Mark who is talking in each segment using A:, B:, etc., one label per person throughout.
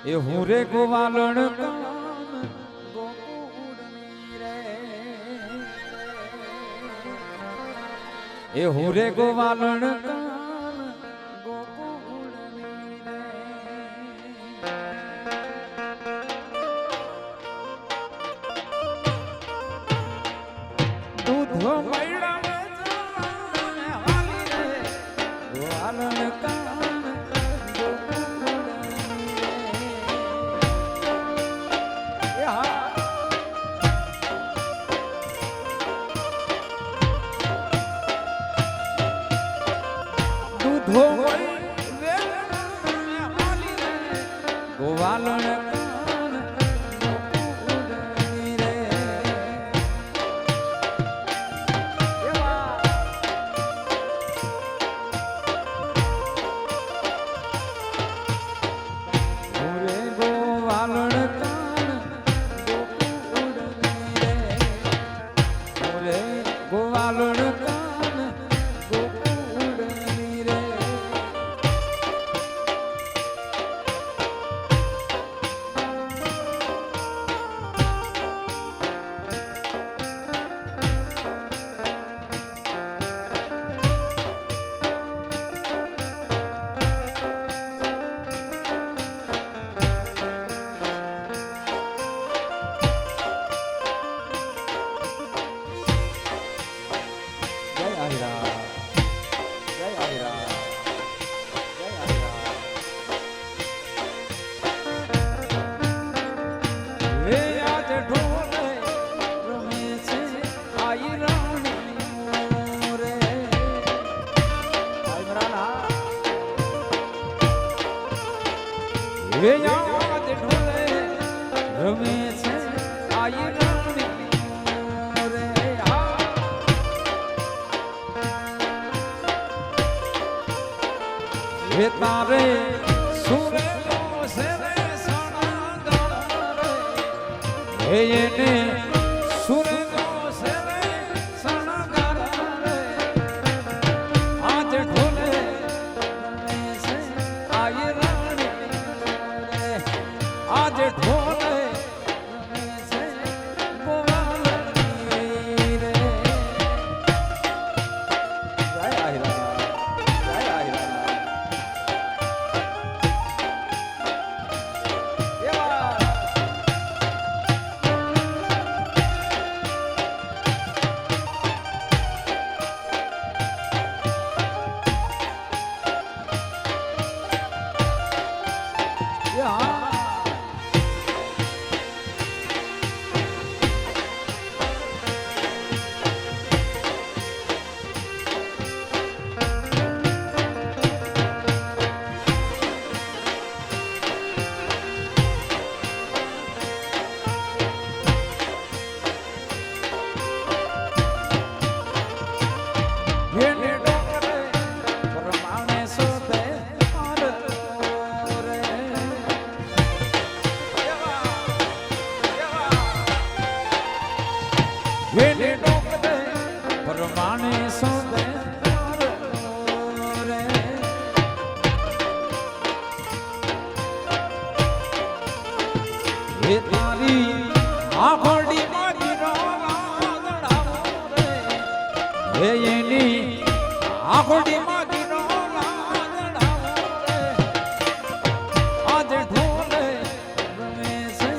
A: એ હું રે ગોવાલણ કાન ગોકુળની રે એ હું રે ગોવાલણ કાન ગોકુળની રે દૂધ મૈડા હાલી રે ગોવાલણ કાન ગોવાલણ કાન ગોકુળની રે ઓરે ગોવાલણ કાન ગોકુળની રે ઓરે ગોવાલણ કાન ગોકુળની રે યાદ ઢોલે રમે છે આઈ રાણી રે હે તારે સુરે સે રે સણગાર હે એને સુરે સે રે સણગાર આજ ઢોલે રમે છે આઈ आज ढोले रमे से गोवालनी रे जय आहिरा जय आहिरा વેલે ડોકરે પરમાણે સોદે રે હે તારી આખોડી મારી રોલાદડાવો રે હે એની આખોડી મારી રોલાદડાવો રે આજ ઢોલે રમે છે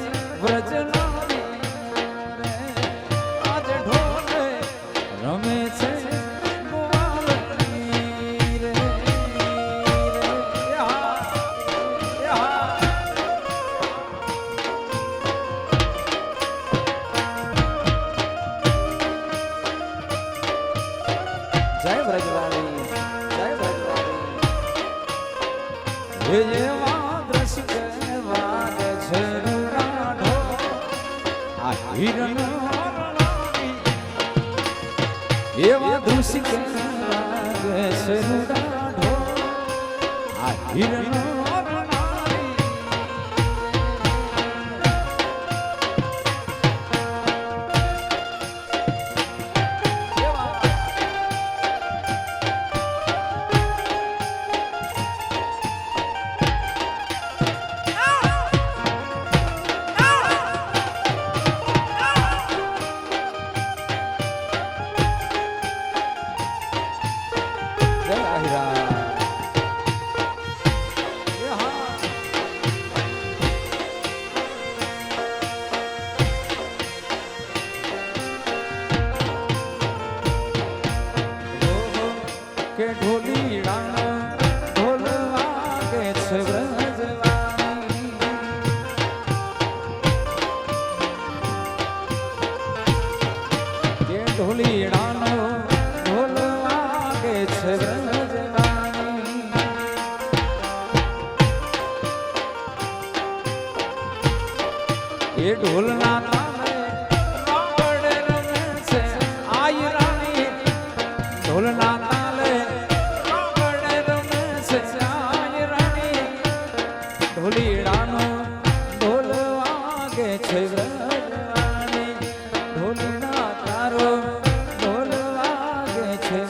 A: વ્રજના રમે છે ગોવાલની રે જય વ્રજવાળી જય વ્રજવાળી હે એવા દ્રશ્ય વાગે છે રૂડાઢો આ હિરણ એવા દુષિત લાગે છે રૂડાઢો આ હિરણ એ ઢોલના તાલે રાવણ રમે છે આઈ રાણી ઢોલના તાલે રાવણ રમે છે આઈ રાણી ઢોલીડાનો ઢોલ વાગે છે વ્રજવાણી ઢોલીના તારો ઢોલ વાગે છે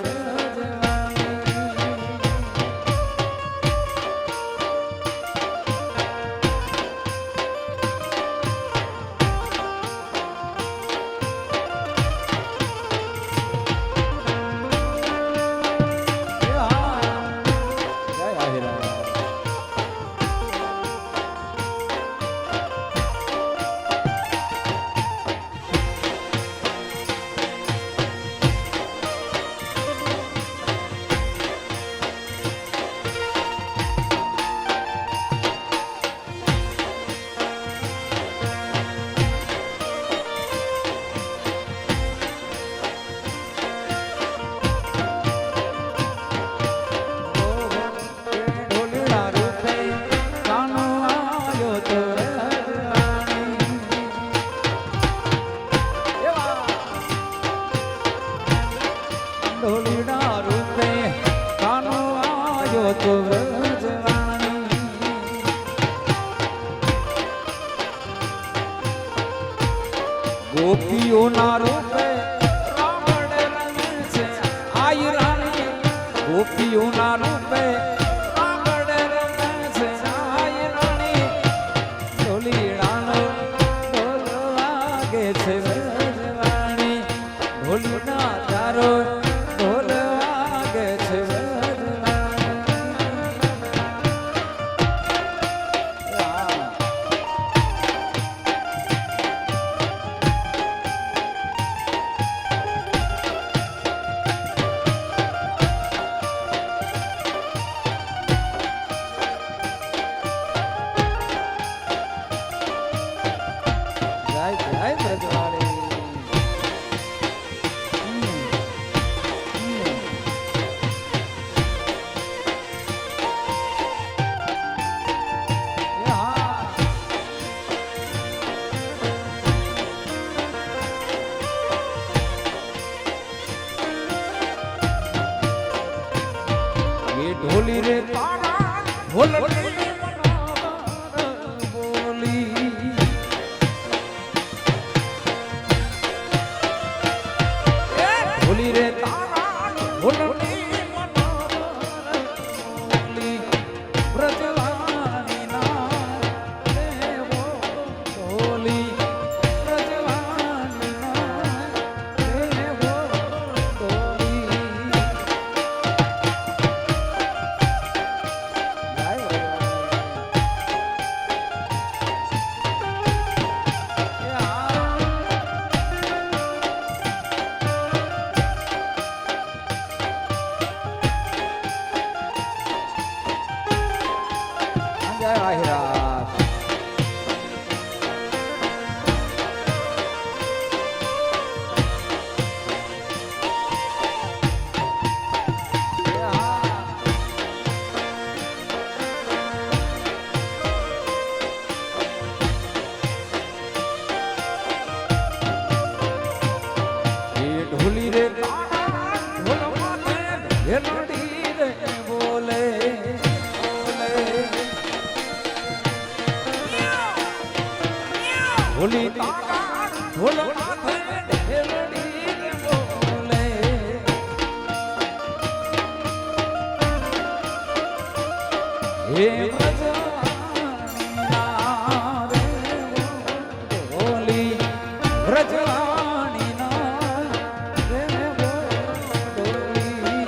A: ઢોલીડા રૂપે કાનો આવ્યો તો વ્રજવાણી ગોપીઓના રૂપે રાવણ રમે છે આઈ રાણી ગોપીઓના રૂપે રાવણ રમે છે આઈ રાણી ઢોલીડાનો ઢોલ વાગે છે વ્રજવાણી ઢોલીના તારો ઢોલ વાગે છે જય જય વ્રજવાણી ઢોલી રે તારા ઢોલની બોલી ઢોલી રે તારા ઢોલની બોલી વ્રજવાણી ના દેવો ઢોલી વ્રજવાણી ના દેવો ઢોલી જય આહિરાત ઢોલી રે ઢોલ માથે ઢેલડી રે બોલે ઢોલી તારા ઢોલ માથે ઢેલડી રે બોલે હે વ્રજવાણી ના દેવો ઢોલી વ્રજવાણી ના દેવો ઢોલી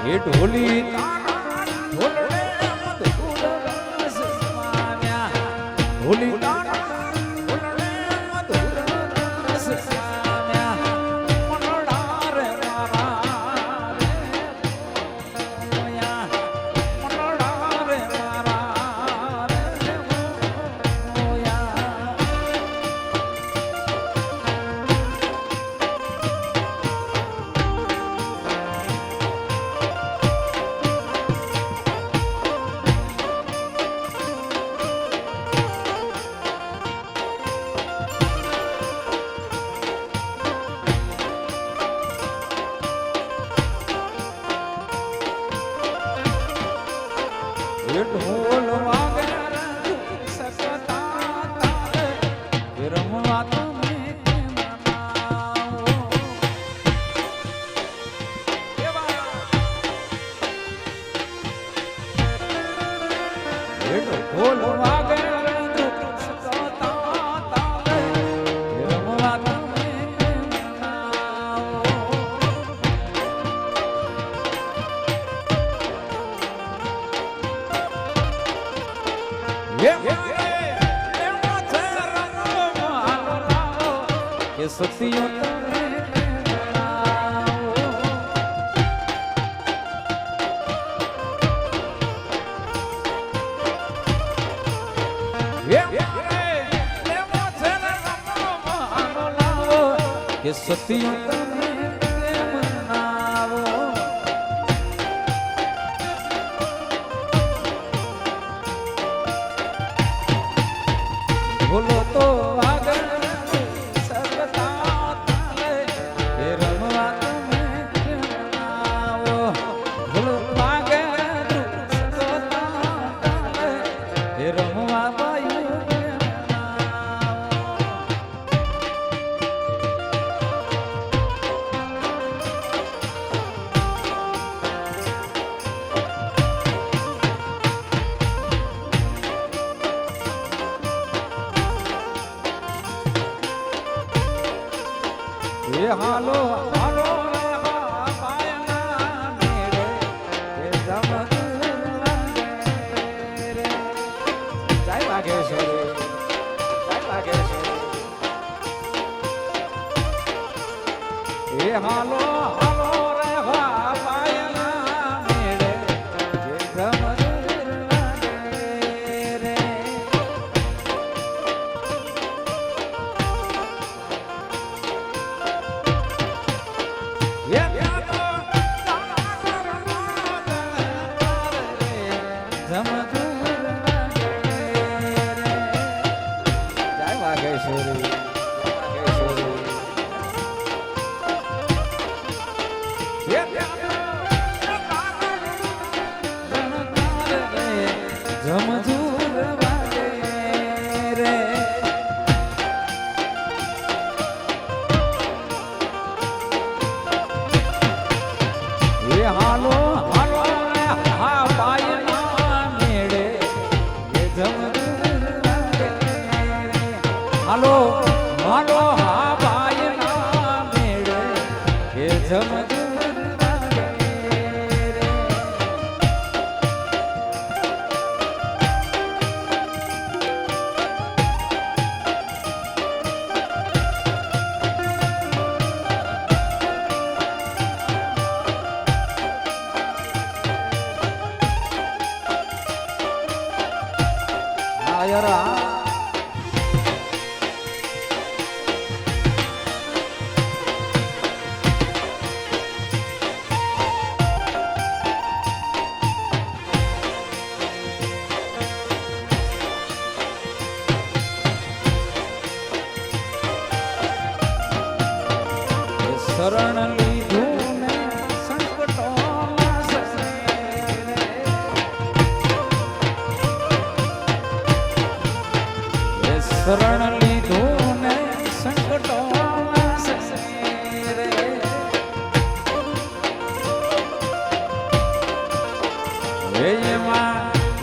A: હે ઢોલી તારા ઢોલને મધુર રસ પામ્યા ઢોલી તારા ઢોલને મધુર રસ પામ્યા મનડા રે મારા રે મોયા મનડા રે મારા રે મોયા ઢોલ વાગે રમવા તમે કે સતીઓ કે સતીઓ તમે કેમ નાવો ભૂલો તો આગળ સગતા તાલે એ રમવા તમે કેમ નાવો ભૂલો આગળ સગતા તાલે એ રમવા બાયું હાલો હાલો રે પાયના મેરે કે જમતું રે જય વાગેશ્વરી જય વાગેશ્વરી એ હાલો હાલો રે પાયના મેરે કે જમતું રે હાલો હાલો રે હા પાયના મેળે એ જમતું હાલો હાલો હા પાયના મેળે એ જમતું શરણ લીધું ને સંકટોના સસરે શરણ લીધું ને સંકટોના સસરે એમાં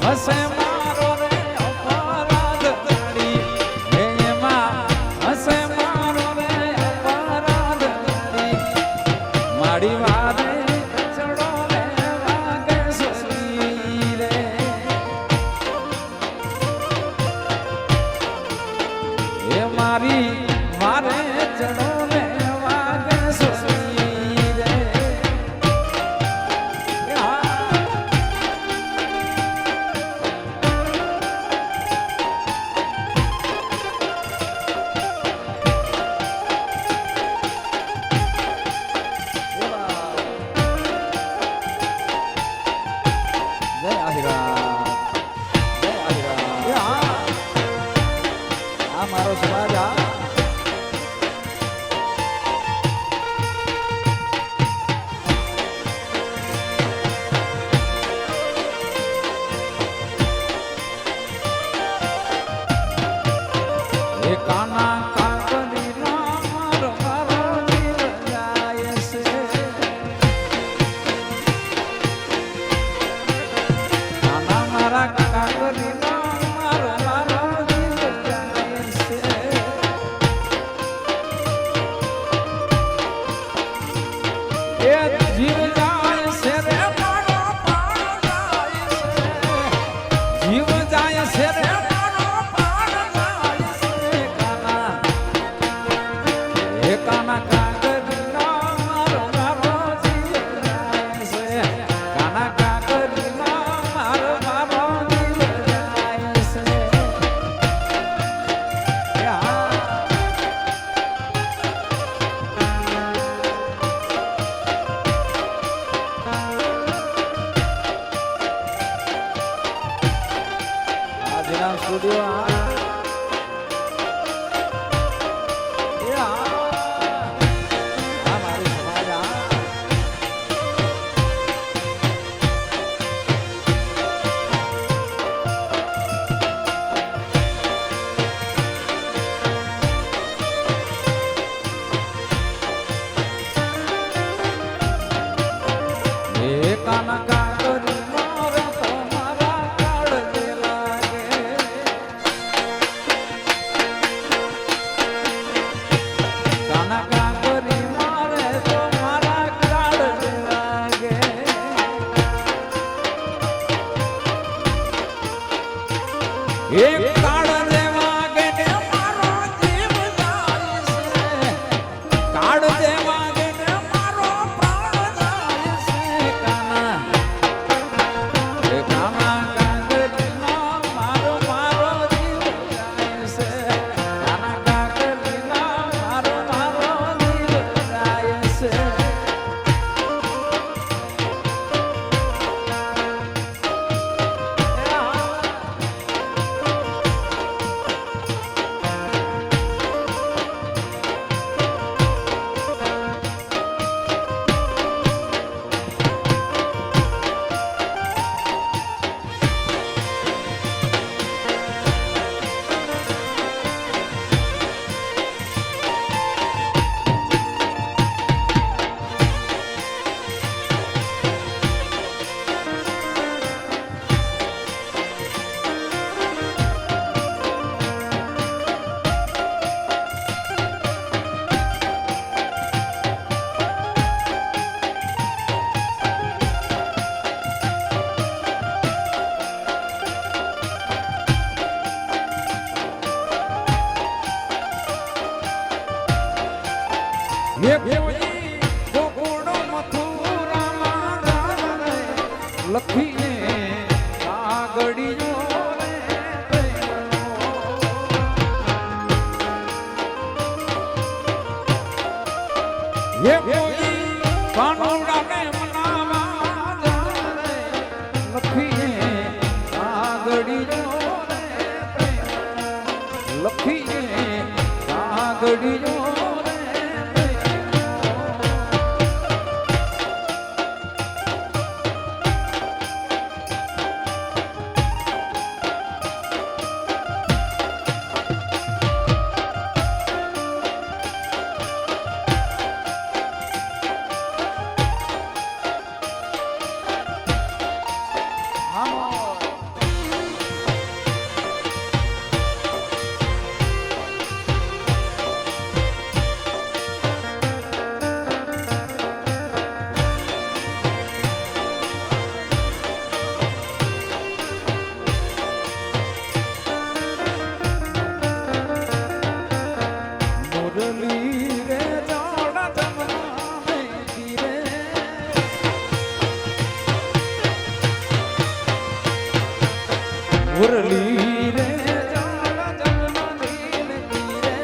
A: હસે મારો રે અપરાધ કરી એમાં હસે મારો રે અપરાધ મારી વારે ચડો રે વાગેશ્વરી રે એ મારી વારે ચડો રે વાગેશ્વરી રે મારો સમાજ એ કાના કાકડી મારો મારો દિલ જાય છે કાના મારા કાકડી રાજીના સ્ટુડિયો મારી સમાજ કાના કાકરી મારે તમારા કાળજે લાગે કાના કાકરી મારે તો મારા કાળજે લાગે એક કાળજે વાગે ને મારો જીવ જાય છે કાળજે વાગે ને મારો પ્રાણ જાય છે કાના કાકરીના મારો મારો જીવ જાય છે કાના કાકરીના મારો મારો જીવ જાય છે લખીને કાગળિયો રે કાનુડાને મનાવા લખીને કાગળિયો લખીને કાગળિયો મુરલી રે જાડા જમના નીલ તીરે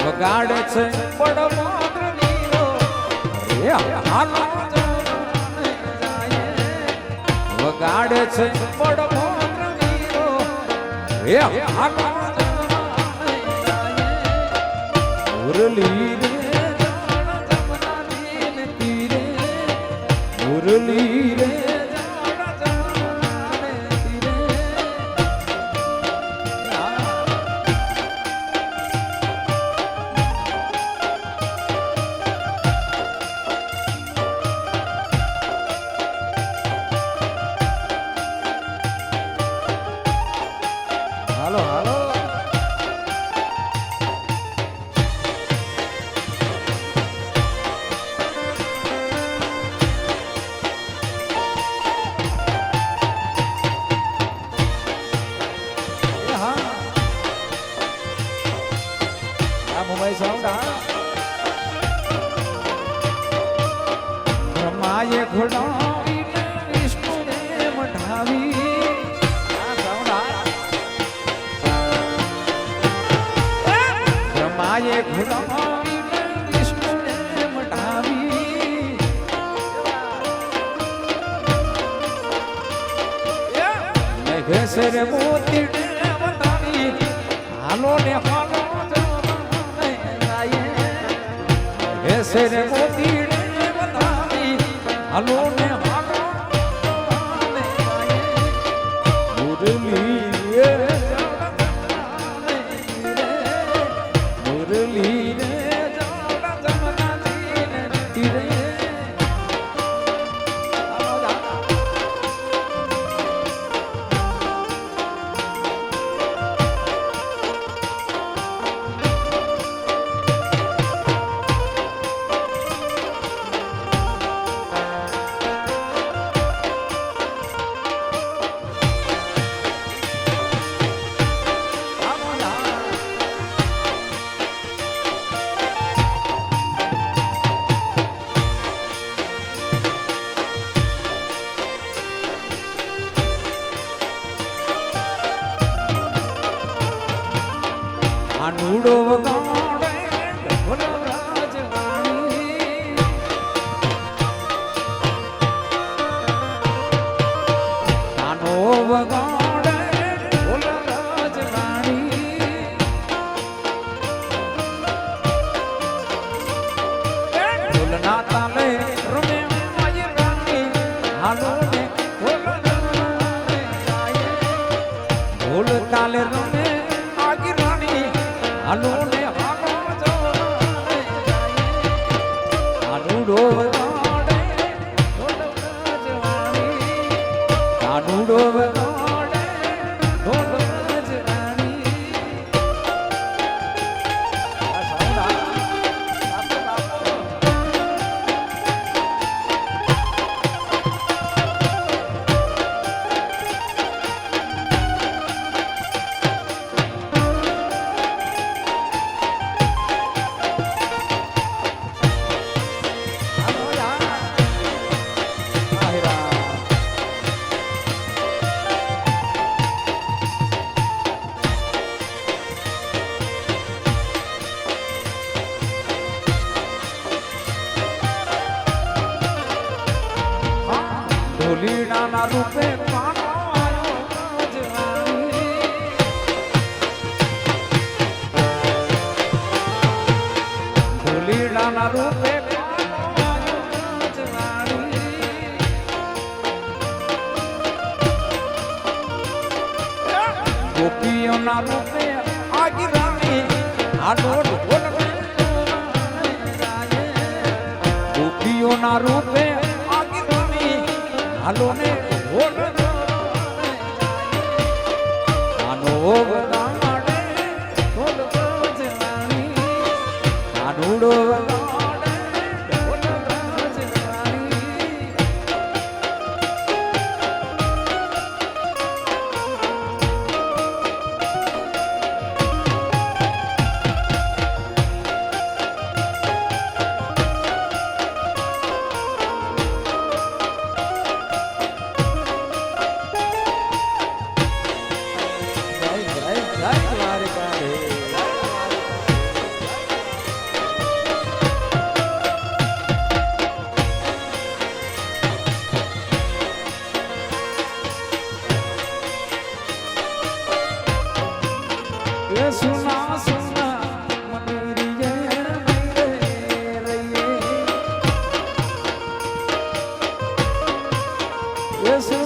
A: વગાડે છે પડમોદ્ર નીરો રે હાલો જાય વગાડે છે પડમોદ્ર નીરો રે હાલો મુરલી મુરલી રે જાડા જમના તીરે હાલો હાલો બ્રહ્માએ ઘોડાવી વિષ્ણુને મઢાવી બ્રહ્માએ ઘોડાવી વિષ્ણુને મઢાવી સર મોતી વતાની હાલો ને હાલો હે સર મોતી વતાની હાલો ને હાલો મુરલી મુરલી રે આનુડો વગાડે ઢોલ રાજવાણી કાનો વગાડે ઢોલ રાજવાણી ઢોલના તાલે રમે માય રાણી હાલો ને ઢોલ તાલે રમે આગી રાણી હાલો ને હાલો આનુડો વગાડે ઢોલ રાજવાણી આનુડો વગાડે ઢોલ રાજવાણી આ સાઉન્ડ ઢોલીડાના રૂપે કાનો આયો રાજવાણી ઢોલીડાના રૂપે કાનો આયો રાજવાણી ગોપીઓના રૂપે આગી રાણી હાલો ઢોલ ગોપીઓના રૂપે હાલો ને ઢોલ આનો વગાડે ઢોલ રાજવાણી આનુડો વગાડે ઢોલ રાજવાણી સુના સુના મંદિરે રહીએ એ સુના